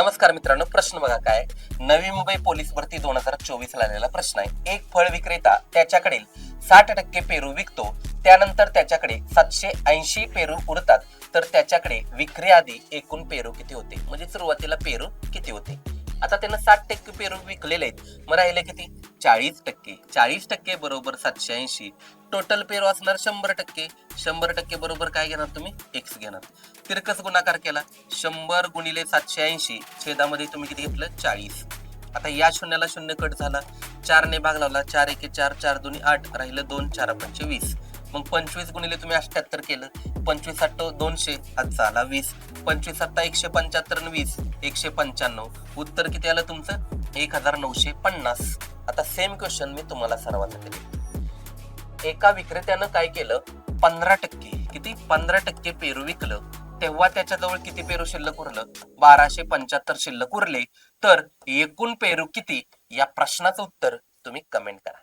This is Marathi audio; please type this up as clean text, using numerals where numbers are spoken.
नमस्कार मित्रांनो, प्रश्न बघा काय. नवी मुंबई पोलीस भरती 2024 ला आलेला प्रश्न आहे. एक फळ विक्रेता त्याच्याकडील 60% पेरू विकतो, त्यानंतर त्याच्याकडे 780 पेरू उरतात, तर त्याच्याकडे विक्री आधी एकूण पेरू किती होते? म्हणजे सुरुवातीला पेरू किती होते? आता त्यानं 60% पेरू विकलेले आहेत, मग राहिले किती? 40%. 40% बरोबर 780. टोटल पेरू असणार 100%. 100% बरोबर काय घेणार तुम्ही? एक्स घेणार. तिरकस गुणाकार केला, 100 गुणिले 780 छेदामध्ये तुम्ही किती घेतलं? 40. आता या शून्याला शून्य कट झाला, 4 ने भाग लावला, 4 एके 4, 4 दोन्ही 8, राहिलं 2, 4 पंचे 20. मग 25 गुणिले तुम्ही 78 केलं, 25 8 200, हातचा आला 20, 25 7 175 आणि 20 195. उत्तर किती आलं तुमचं? 1950. आता सेम क्वेश्चन मी तुम्हाला सर्वांना दिले. एका विक्रेत्यानं काय केलं? 15%, किती? 15% पेरू विकलं, तेव्हा त्याच्याजवळ किती पेरू शिल्लक उरलं? 1275 शिल्लक उरले. तर एकूण पेरू किती? या प्रश्नाचं उत्तर तुम्ही कमेंट करा.